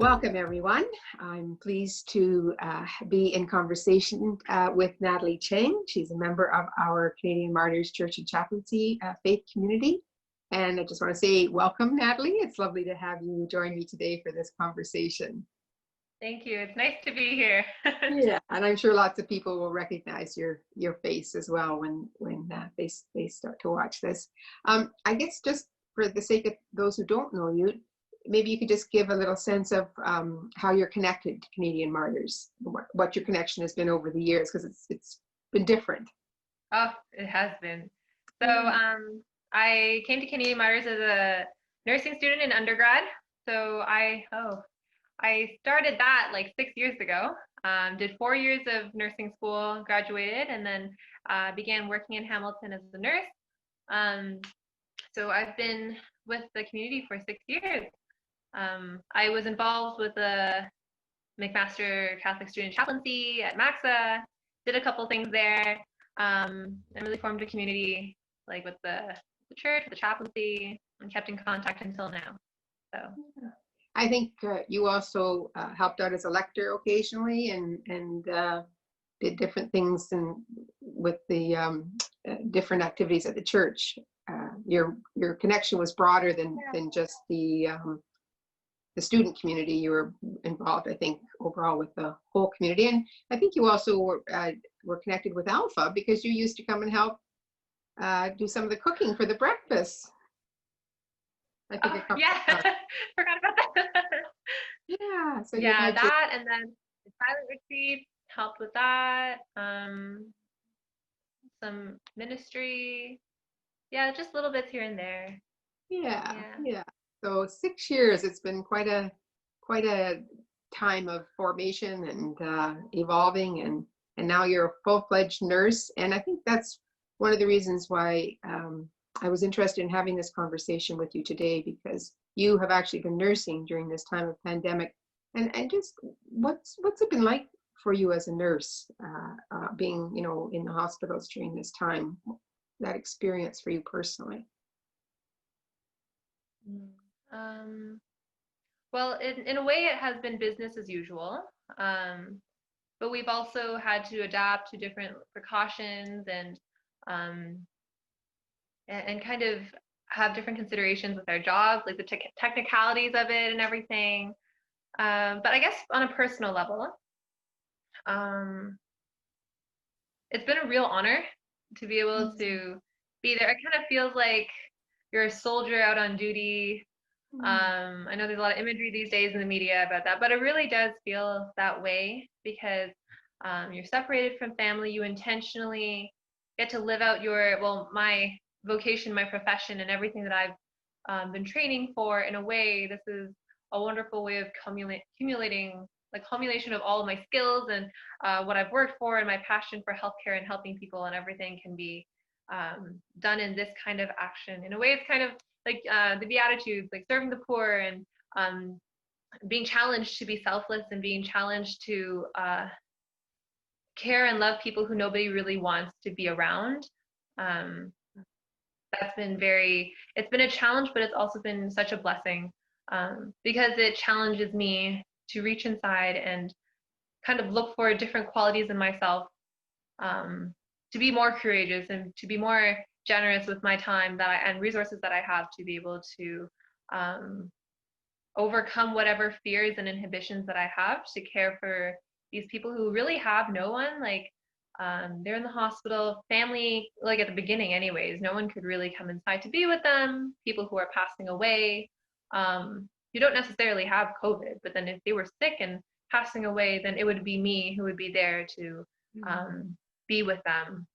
Welcome, everyone. I'm pleased to be in conversation with Natalie Chang. She's a member of our Canadian Martyrs Church and Chaplaincy faith community. And I just want to say welcome, Natalie. It's lovely to have you join me today for this conversation. Thank you. It's nice to be here. Yeah, and I'm sure lots of people will recognize your face as well when they start to watch this. I guess just for the sake of those who don't know you, maybe you could just give a little sense of how you're connected to Canadian Martyrs, what your connection has been over the years, because it's been different. Oh, it has been. So I came to Canadian Martyrs as a nursing student in undergrad. So I started that like 6 years ago. Did 4 years of nursing school, graduated, and then began working in Hamilton as a nurse. So I've been with the community for 6 years. I was involved with the McMaster Catholic Student Chaplaincy at MACSA, did a couple things there, and really formed a community like with the church, the chaplaincy, and kept in contact until now. So I think you also helped out as a lector occasionally and did different things with the different activities at the church. Your connection was broader than just the student community. You were involved, I think, overall with the whole community. And I think you also were connected with Alpha because you used to come and help do some of the cooking for the breakfast. I think yeah, forgot about that. Yeah. So yeah, that and then the silent retreat helped with that. Some ministry. Yeah, just little bits here and there. Yeah. So 6 years, it's been quite a time of formation and evolving, and now you're a full-fledged nurse. And I think that's one of the reasons why I was interested in having this conversation with you today, because you have actually been nursing during this time of pandemic. And just what's it been like for you as a nurse, being in the hospitals during this time, that experience for you personally? Well, in a way, it has been business as usual, but we've also had to adapt to different precautions and kind of have different considerations with our jobs, like the technicalities of it and everything. But I guess on a personal level, it's been a real honor to be able to be there. It kind of feels like you're a soldier out on duty. I know there's a lot of imagery these days in the media about that, but it really does feel that way because you're separated from family. You intentionally get to live out my vocation, my profession, and everything that I've been training for. In a way, this is a wonderful way of accumulating the culmination of all of my skills and what I've worked for and my passion for healthcare and helping people, and everything can be done in this kind of action. In a way, it's kind of like the Beatitudes, like serving the poor and being challenged to be selfless and being challenged to care and love people who nobody really wants to be around. That's been it's been a challenge, but it's also been such a blessing because it challenges me to reach inside and kind of look for different qualities in myself, to be more courageous and to be more generous with my time and resources that I have to be able to overcome whatever fears and inhibitions that I have to care for these people who really have no one. Like they're in the hospital, family, like at the beginning anyways, no one could really come inside to be with them, people who are passing away. You don't necessarily have COVID, but then if they were sick and passing away, then it would be me who would be there to be with them,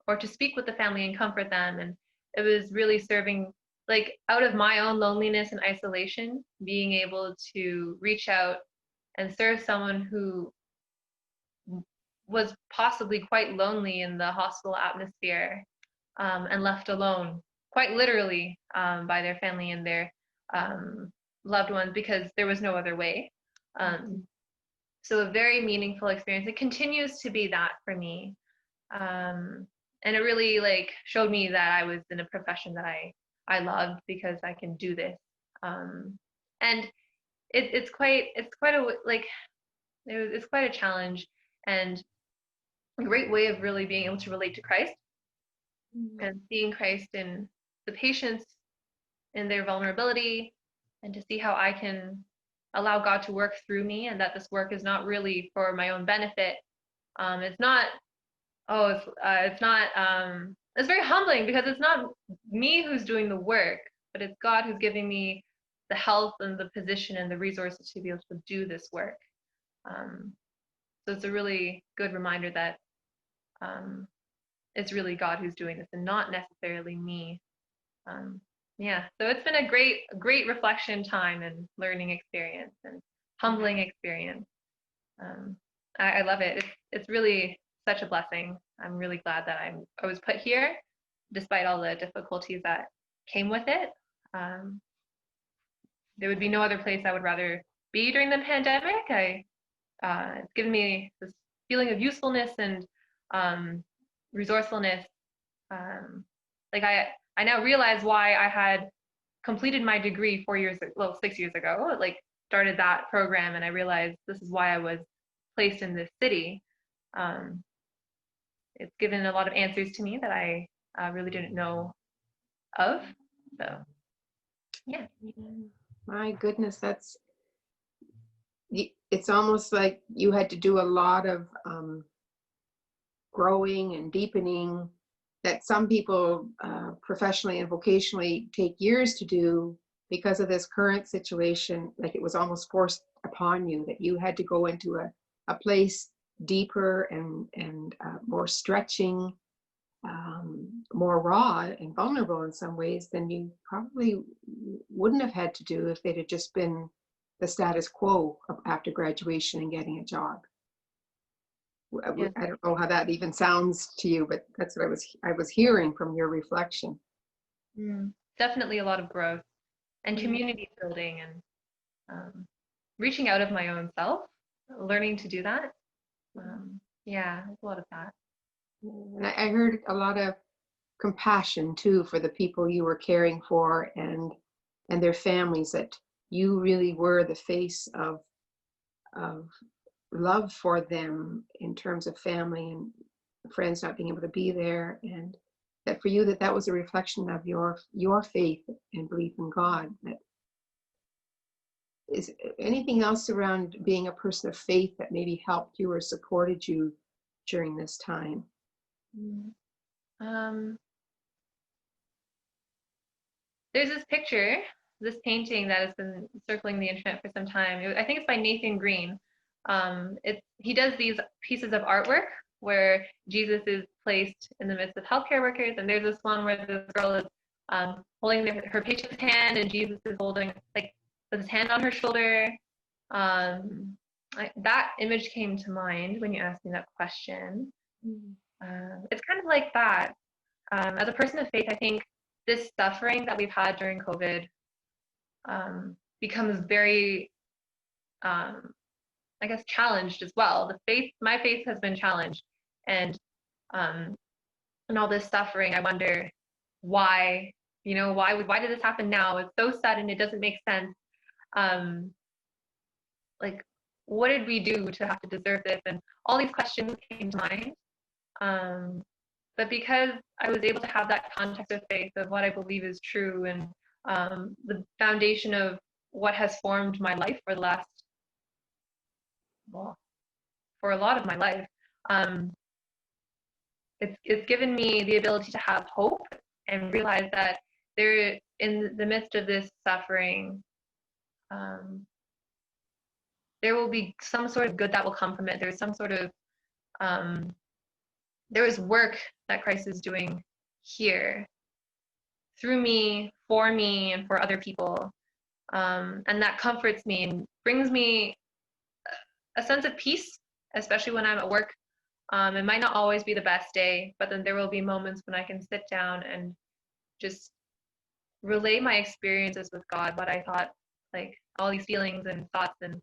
or to speak with the family and comfort them. And it was really serving, like out of my own loneliness and isolation, being able to reach out and serve someone who was possibly quite lonely in the hospital atmosphere, and left alone, quite literally, by their family and their loved ones, because there was no other way. So a very meaningful experience. It continues to be that for me. And it really showed me that I was in a profession that I loved, because I can do this. And it's quite a like it's quite a challenge, and a great way of really being able to relate to Christ and seeing Christ in the patients, in their vulnerability, and to see how I can allow God to work through me, and that this work is not really for my own benefit. It's not, it's not, it's very humbling because it's not me who's doing the work, but it's God who's giving me the health and the position and the resources to be able to do this work. So it's a really good reminder that it's really God who's doing this and not necessarily me. Yeah, so it's been a great reflection time and learning experience and humbling experience. I love it. It's really such a blessing. I'm really glad that I was put here, despite all the difficulties that came with it. There would be no other place I would rather be during the pandemic. It's given me this feeling of usefulness and resourcefulness. Like I now realize why I had completed my degree 6 years ago, like started that program, and I realized this is why I was placed in this city. It's given a lot of answers to me that I really didn't know of. So, yeah. My goodness, it's almost like you had to do a lot of growing and deepening that some people professionally and vocationally take years to do because of this current situation. Like it was almost forced upon you that you had to go into a place deeper and more stretching, more raw and vulnerable in some ways than you probably wouldn't have had to do if they'd have just been the status quo after graduation and getting a job. Yeah. I don't know how that even sounds to you, but that's what I was hearing from your reflection. Definitely a lot of growth and community building and reaching out of my own self, learning to do that. Yeah, a lot of that. And I heard a lot of compassion too for the people you were caring for and their families, that you really were the face of love for them in terms of family and friends not being able to be there, and that for you that was a reflection of your faith and belief in God. That is anything else around being a person of faith that maybe helped you or supported you during this time? There's this picture, this painting that has been circling the internet for some time. I think it's by Nathan Green. He does these pieces of artwork where Jesus is placed in the midst of healthcare workers, and there's this one where this girl is holding her patient's hand, and Jesus is holding with his hand on her shoulder. That image came to mind when you asked me that question. It's kind of like that. As a person of faith, I think this suffering that we've had during COVID becomes very, I guess, challenged as well. My faith has been challenged, and all this suffering, I wonder why. Why did this happen now? It's so sudden. It doesn't make sense. Like, what did we do to have to deserve this? And all these questions came to mind. But because I was able to have that context of faith of what I believe is true, and the foundation of what has formed my life for a lot of my life, it's given me the ability to have hope and realize that there, in the midst of this suffering, there will be some sort of good that will come from it. There's some sort of there is work that Christ is doing here through me, and for other people. And that comforts me and brings me a sense of peace, especially when I'm at work. It might not always be the best day, but then there will be moments when I can sit down and just relay my experiences with God, what I thought, like all these feelings and thoughts and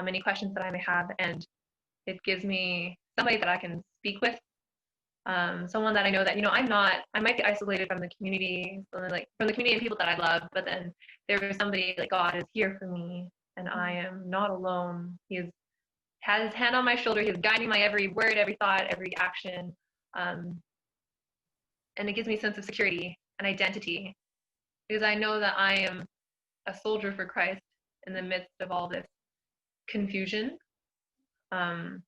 any questions that I may have. And it gives me somebody that I can speak with. Someone that I know that, I might be isolated from the community, from the community and people that I love, but then there is somebody, like God is here for me, and I am not alone. Has his hand on my shoulder. He's guiding my every word, every thought, every action. And it gives me a sense of security and identity, because I know that I am a soldier for Christ in the midst of all this confusion. And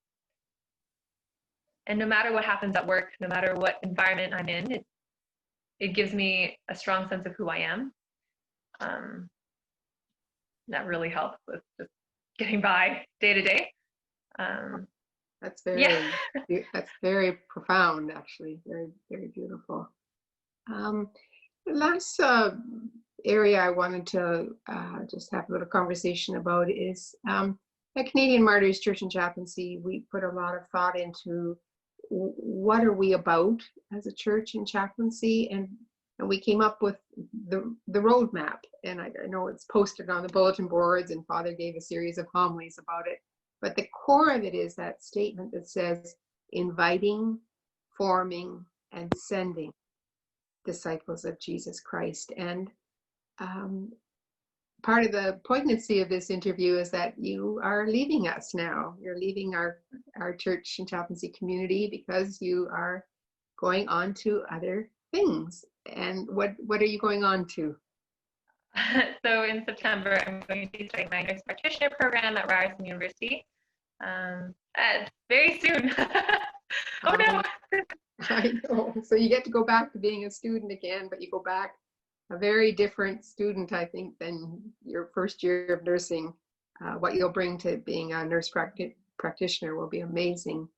no matter what happens at work, no matter what environment I'm in, it gives me a strong sense of who I am. That really helps with just getting by day to day. That's very profound, actually. Very, very beautiful. The last area I wanted to just have a little conversation about is at Canadian Martyrs Church and Chaplaincy, we put a lot of thought into what are we about as a church and chaplaincy, and we came up with the roadmap. And I know it's posted on the bulletin boards, and Father gave a series of homilies about it. But the core of it is that statement that says, inviting, forming, and sending disciples of Jesus Christ. And part of the poignancy of this interview is that you are leaving us now. You're leaving our church and chaplaincy community because you are going on to other things. And what are you going on to? So in September, I'm going to be starting my nurse practitioner program at Ryerson University. Very soon. Oh no! I know. So you get to go back to being a student again, but you go back a very different student, I think, than your first year of nursing. What you'll bring to being a nurse practitioner will be amazing.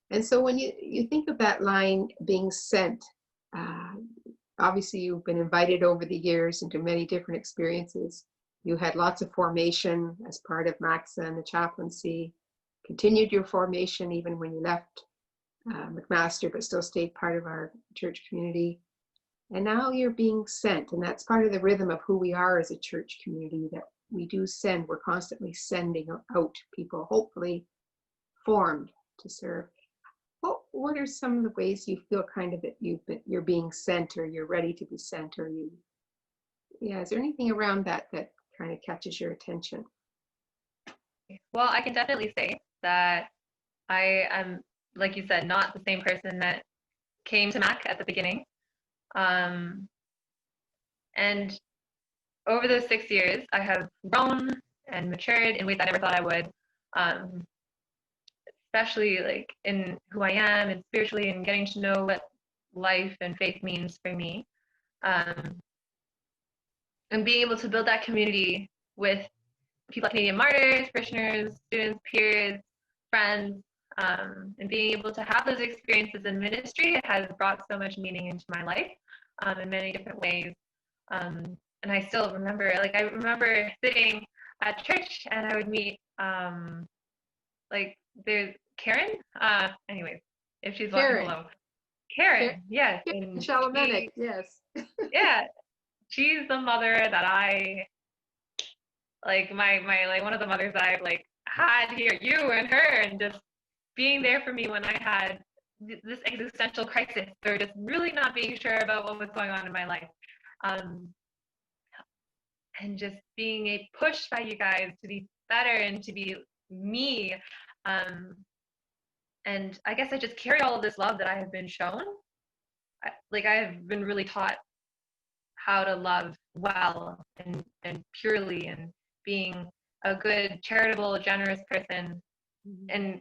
And so when you think of that line, being sent, obviously you've been invited over the years into many different experiences. You had lots of formation as part of MACSA and the chaplaincy, continued your formation even when you left McMaster, but still stayed part of our church community. And now you're being sent, and that's part of the rhythm of who we are as a church community, that we do send. We're constantly sending out people, hopefully formed to serve. What are some of the ways you feel kind of that you're being sent, or you're ready to be sent, or is there anything around that kind of catches your attention? Well, I can definitely say that I am, like you said, not the same person that came to MAC at the beginning. And over those 6 years, I have grown and matured in ways I never thought I would, especially like in who I am and spiritually, and getting to know what life and faith means for me. And being able to build that community with people like Canadian Martyrs, parishioners, students, peers, friends, and being able to have those experiences in ministry, it has brought so much meaning into my life in many different ways. And I still remember, I remember sitting at church and I would meet, there's Karen, anyways, if she's watching below. Karen, yes. Shalomenic, yes. Yeah, she's the mother that I, one of the mothers that I've had here, you and her, and just being there for me when I had this existential crisis, or just really not being sure about what was going on in my life. And just being a push by you guys to be better and to be me. And I guess I just carry all of this love that I have been shown. I have been really taught how to love well and purely, and being a good, charitable, generous person, and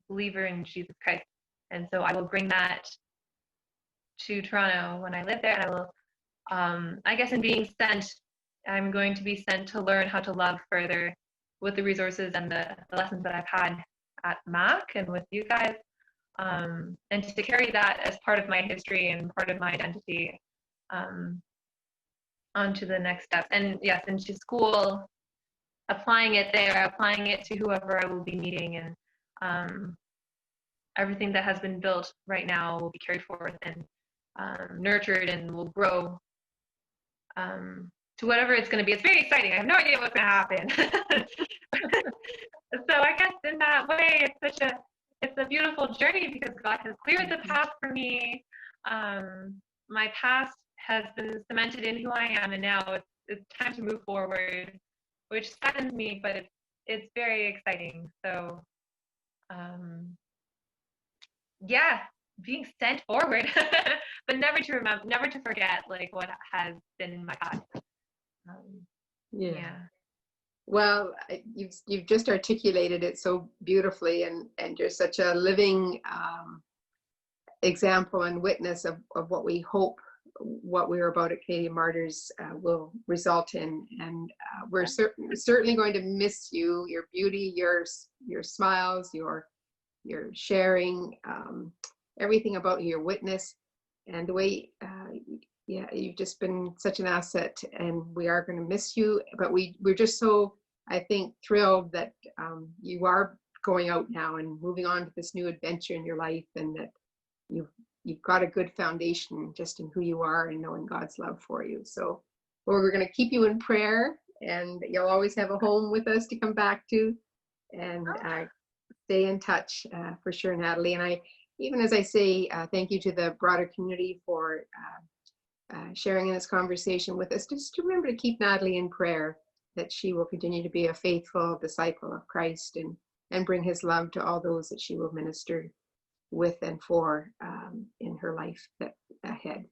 believer in Jesus Christ. And so I will bring that to Toronto when I live there. And I will, I guess in being sent, I'm going to be sent to learn how to love further with the resources and the lessons that I've had at MAC and with you guys, and to carry that as part of my history and part of my identity onto the next step. And yes, into school, applying it there, applying it to whoever I will be meeting, and everything that has been built right now will be carried forth and nurtured and will grow to whatever it's going to be. It's very exciting. I have no idea what's going to happen. So I guess in that way, it's a beautiful journey, because God has cleared the path for me. My past has been cemented in who I am, and now it's time to move forward, which saddens me, but it's very exciting. So yeah, being sent forward, but never to forget like what has been in my past. Yeah. Well, you've just articulated it so beautifully, and you're such a living example and witness of what we hope what we're about at Canadian Martyrs will result in. And we're certainly going to miss you, your beauty, your smiles, your sharing, everything about your witness, and the way yeah, you've just been such an asset, and we are going to miss you. But we're just so, I think, thrilled that you are going out now and moving on to this new adventure in your life, and that you've got a good foundation just in who you are and knowing God's love for you. So, Lord, we're going to keep you in prayer, and you'll always have a home with us to come back to, and stay in touch for sure, Natalie. And even as I say, thank you to the broader community for sharing in this conversation with us. Just remember to keep Natalie in prayer, that she will continue to be a faithful disciple of Christ, and bring his love to all those that she will minister with and for in her life ahead.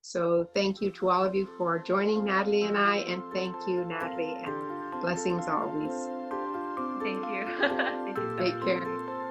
So thank you to all of you for joining Natalie and I, and thank you, Natalie, and blessings always. Thank you. Thank you so Take much. care.